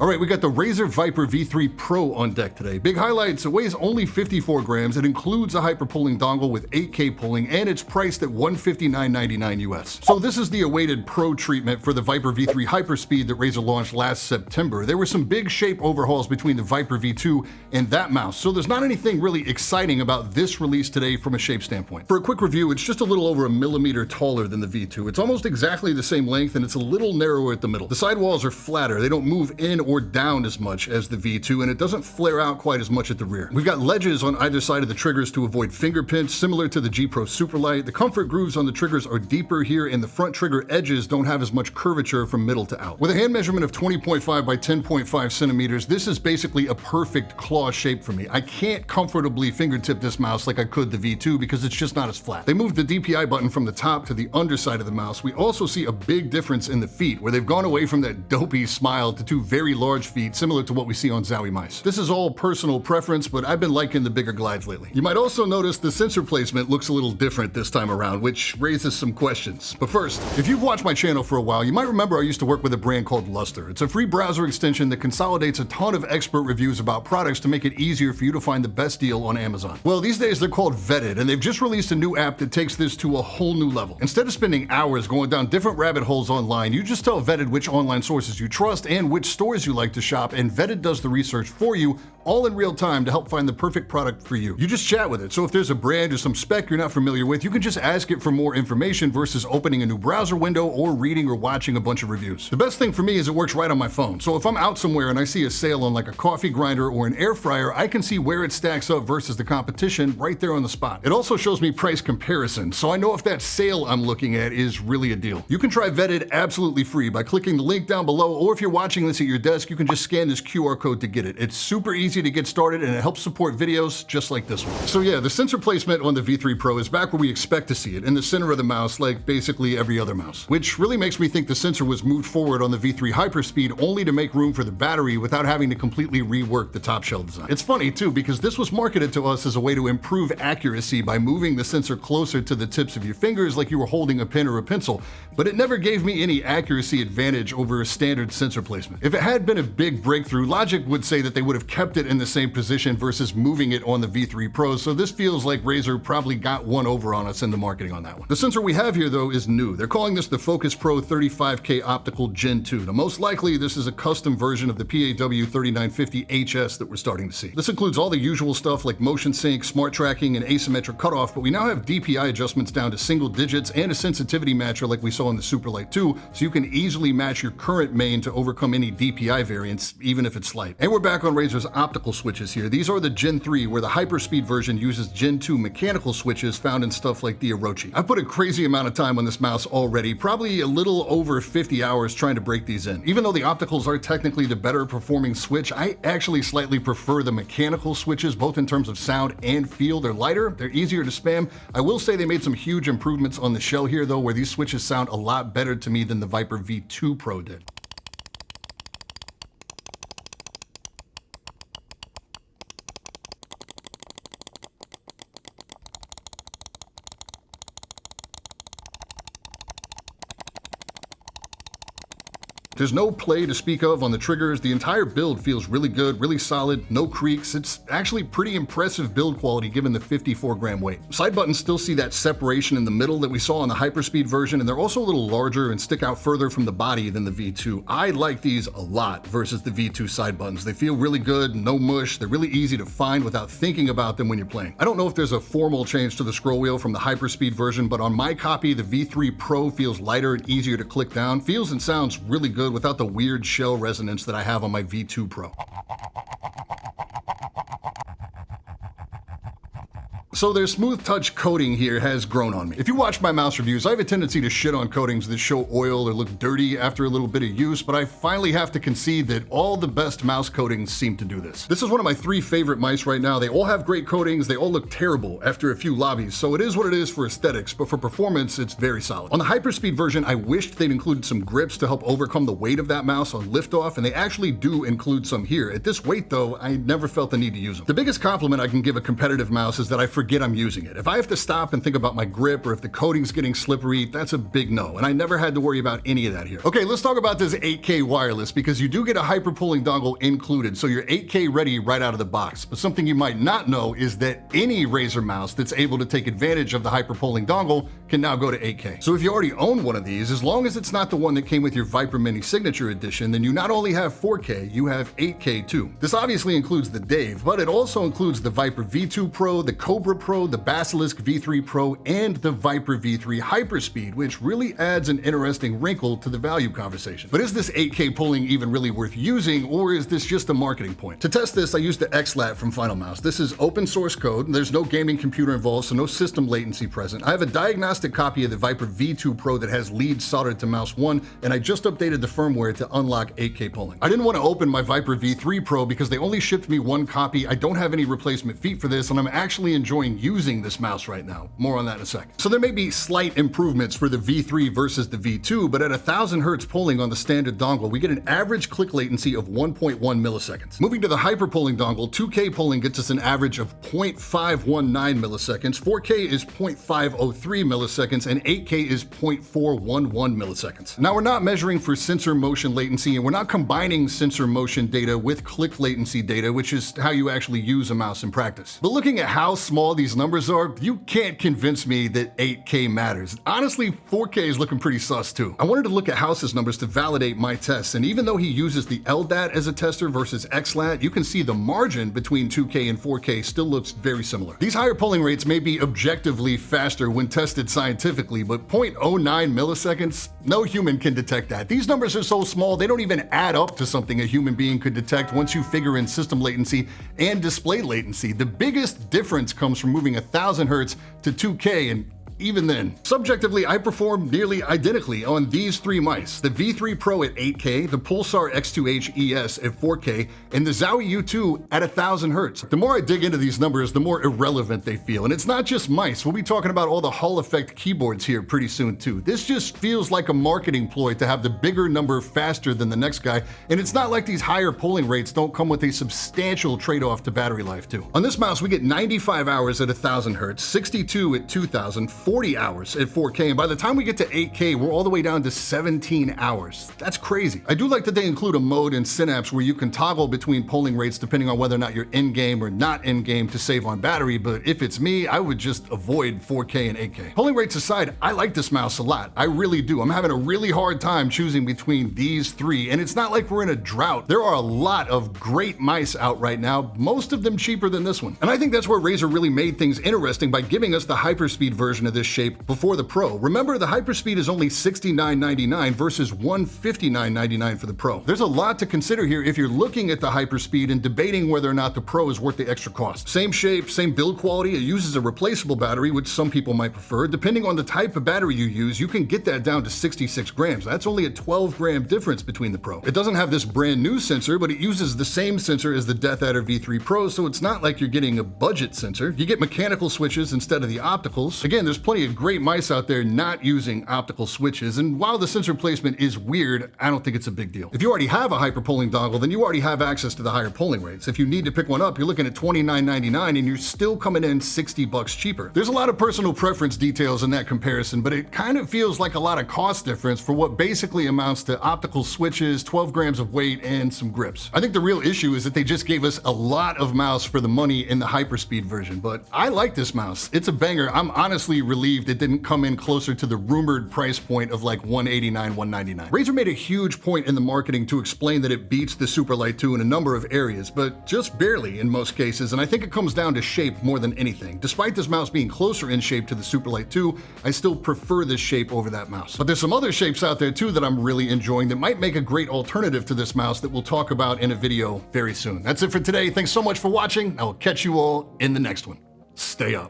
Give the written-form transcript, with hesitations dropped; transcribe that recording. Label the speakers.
Speaker 1: Alright, we got the Razer Viper V3 Pro on deck today. Big highlights, it weighs only 54 grams, it includes a hyper pulling dongle with 8K pulling, and it's priced at $159.99 US. So this is the awaited Pro treatment for the Viper V3 Hyperspeed that Razer launched last September. There were some big shape overhauls between the Viper V2 and that mouse, so there's not anything really exciting about this release today from a shape standpoint. For a quick review, it's just a little over a millimeter taller than the V2. It's almost exactly the same length, and it's a little narrower at the middle. The sidewalls are flatter, they don't move in or down as much as the V2, and it doesn't flare out quite as much at the rear. We've got ledges on either side of the triggers to avoid finger pinch, similar to the G Pro Superlight. The comfort grooves on the triggers are deeper here, and the front trigger edges don't have as much curvature from middle to out. With a hand measurement of 20.5 by 10.5 centimeters, this is basically a perfect claw shape for me. I can't comfortably fingertip this mouse like I could the V2 because it's just not as flat. They moved the DPI button from the top to the underside of the mouse. We also see a big difference in the feet, where they've gone away from that dopey smile to two very large feet, similar to what we see on Zowie mice. This is all personal preference, but I've been liking the bigger glides lately. You might also notice the sensor placement looks a little different this time around, which raises some questions. But first, if you've watched my channel for a while, you might remember I used to work with a brand called Luster. It's a free browser extension that consolidates a ton of expert reviews about products to make it easier for you to find the best deal on Amazon. Well, these days they're called Vetted, and they've just released a new app that takes this to a whole new level. Instead of spending hours going down different rabbit holes online, you just tell Vetted which online sources you trust and which stores you like to shop, and Vetted does the research for you, all in real time, to help find the perfect product for you. You just chat with it, so if there's a brand or some spec you're not familiar with, you can just ask it for more information versus opening a new browser window or reading or watching a bunch of reviews. The best thing for me is it works right on my phone, so if I'm out somewhere and I see a sale on like a coffee grinder or an air fryer, I can see where it stacks up versus the competition right there on the spot. It also shows me price comparison, so I know if that sale I'm looking at is really a deal. You can try Vetted absolutely free by clicking the link down below, or if you're watching this at your desk, you can just scan this QR code to get it. It's super easy to get started, and it helps support videos just like this one. So yeah, the sensor placement on the V3 Pro is back where we expect to see it, in the center of the mouse, like basically every other mouse. Which really makes me think the sensor was moved forward on the V3 Hyperspeed only to make room for the battery without having to completely rework the top shell design. It's funny too, because this was marketed to us as a way to improve accuracy by moving the sensor closer to the tips of your fingers like you were holding a pen or a pencil, but it never gave me any accuracy advantage over a standard sensor placement. If it had been a big breakthrough, logic would say that they would have kept it in the same position versus moving it on the V3 Pro, so this feels like Razer probably got one over on us in the marketing on that one. The sensor we have here though is new. They're calling this the Focus Pro 35K Optical Gen 2. Now most likely this is a custom version of the PAW 3950HS that we're starting to see. This includes all the usual stuff like motion sync, smart tracking, and asymmetric cutoff, but we now have DPI adjustments down to single digits and a sensitivity matcher like we saw in the Superlight 2, so you can easily match your current main to overcome any DPI variance, even if it's slight. And we're back on Razer's optical switches here. These are the Gen 3, where the Hyperspeed version uses Gen 2 mechanical switches found in stuff like the Orochi. I've put a crazy amount of time on this mouse already, probably a little over 50 hours trying to break these in. Even though the opticals are technically the better performing switch, I actually slightly prefer the mechanical switches, both in terms of sound and feel. They're lighter, they're easier to spam. I will say they made some huge improvements on the shell here though, where these switches sound a lot better to me than the Viper V2 Pro did. There's no play to speak of on the triggers. The entire build feels really good, really solid, no creaks. It's actually pretty impressive build quality given the 54 gram weight. Side buttons still see that separation in the middle that we saw on the Hyperspeed version, and they're also a little larger and stick out further from the body than the V2. I like these a lot versus the V2 side buttons. They feel really good, no mush, they're really easy to find without thinking about them when you're playing. I don't know if there's a formal change to the scroll wheel from the Hyperspeed version, but on my copy, the V3 Pro feels lighter and easier to click down, feels and sounds really good without the weird shell resonance that I have on my V2 Pro. So their smooth touch coating here has grown on me. If you watch my mouse reviews, I have a tendency to shit on coatings that show oil or look dirty after a little bit of use, but I finally have to concede that all the best mouse coatings seem to do this. This is one of my 3 favorite mice right now. They all have great coatings, they all look terrible after a few lobbies, so it is what it is for aesthetics, but for performance, it's very solid. On the Hyperspeed version, I wished they'd included some grips to help overcome the weight of that mouse on liftoff, and they actually do include some here. At this weight though, I never felt the need to use them. The biggest compliment I can give a competitive mouse is that I forget forget I'm using it. If I have to stop and think about my grip or if the coating's getting slippery, that's a big no, and I never had to worry about any of that here. Okay, let's talk about this 8K wireless, because you do get a hyper pulling dongle included, so you're 8K ready right out of the box. But something you might not know is that any Razer mouse that's able to take advantage of the hyper pulling dongle can now go to 8K. So if you already own one of these, as long as it's not the one that came with your Viper Mini Signature Edition, then you not only have 4K, you have 8K too. This obviously includes the Dave, but it also includes the Viper V2 Pro, the Cobra Pro, the Basilisk V3 Pro, and the Viper V3 Hyperspeed, which really adds an interesting wrinkle to the value conversation. But is this 8K pulling even really worth using, or is this just a marketing point? To test this, I used the XLAT from Final Mouse. This is open source code, there's no gaming computer involved, so no system latency present. I have a diagnostic copy of the Viper V2 Pro that has leads soldered to mouse 1, and I just updated the firmware to unlock 8K pulling. I didn't want to open my Viper V3 Pro because they only shipped me one copy. I don't have any replacement feet for this, and I'm actually enjoying using this mouse right now. More on that in a second. So there may be slight improvements for the V3 versus the V2, but at 1000 Hertz pulling on the standard dongle, we get an average click latency of 1.1 milliseconds. Moving to the hyper pulling dongle, 2K pulling gets us an average of 0.519 milliseconds, 4K is 0.503 milliseconds, and 8K is 0.411 milliseconds. Now we're not measuring for sensor motion latency, and we're not combining sensor motion data with click latency data, which is how you actually use a mouse in practice. But looking at how small these numbers are, you can't convince me that 8K matters. Honestly, 4K is looking pretty sus too. I wanted to look at House's numbers to validate my tests, and even though he uses the LDAT as a tester versus XLAT, you can see the margin between 2K and 4K still looks very similar. These higher pulling rates may be objectively faster when tested scientifically, but 0.09 milliseconds, no human can detect that. These numbers are so small, they don't even add up to something a human being could detect once you figure in system latency and display latency. The biggest difference comes from moving 1000 Hertz to 2K, and even then, subjectively, I perform nearly identically on these three mice: the V3 Pro at 8K, the Pulsar X2H ES at 4K, and the Zowie U2 at 1000 Hertz. The more I dig into these numbers, the more irrelevant they feel. And it's not just mice. We'll be talking about all the Hall effect keyboards here pretty soon too. This just feels like a marketing ploy to have the bigger number faster than the next guy, and it's not like these higher pulling rates don't come with a substantial trade-off to battery life too. On this mouse, we get 95 hours at 1000 Hertz, 62 at 2000, 40 hours at 4K, and by the time we get to 8K, we're all the way down to 17 hours. That's crazy. I do like that they include a mode in Synapse where you can toggle between polling rates depending on whether or not you're in-game or not in-game to save on battery, but if it's me, I would just avoid 4K and 8K. Polling rates aside, I like this mouse a lot. I really do. I'm having a really hard time choosing between these three, and it's not like we're in a drought. There are a lot of great mice out right now, most of them cheaper than this one. And I think that's where Razer really made things interesting by giving us the Hyperspeed version of this shape before the Pro. Remember, the Hyperspeed is only $69.99 versus $159.99 for the Pro. There's a lot to consider here if you're looking at the Hyperspeed and debating whether or not the Pro is worth the extra cost. Same shape, same build quality, it uses a replaceable battery, which some people might prefer. Depending on the type of battery you use, you can get that down to 66 grams. That's only a 12-gram difference between the Pro. It doesn't have this brand new sensor, but it uses the same sensor as the Death Adder V3 Pro, so it's not like you're getting a budget sensor. You get mechanical switches instead of the opticals. Again, there's plenty of great mice out there not using optical switches, and while the sensor placement is weird, I don't think it's a big deal. If you already have a hyper pulling dongle, then you already have access to the higher pulling rates. If you need to pick one up, you're looking at $29.99 and you're still coming in $60 cheaper. There's a lot of personal preference details in that comparison, but it kind of feels like a lot of cost difference for what basically amounts to optical switches, 12 grams of weight, and some grips. I think the real issue is that they just gave us a lot of mouse for the money in the Hyperspeed version, but I like this mouse. It's a banger. I'm honestly relieved it didn't come in closer to the rumored price point of like $189, $199. Razer made a huge point in the marketing to explain that it beats the Superlight 2 in a number of areas, but just barely in most cases, and I think it comes down to shape more than anything. Despite this mouse being closer in shape to the Superlight 2, I still prefer this shape over that mouse. But there's some other shapes out there too that I'm really enjoying that might make a great alternative to this mouse that we'll talk about in a video very soon. That's it for today. Thanks so much for watching. I will catch you all in the next one. Stay up.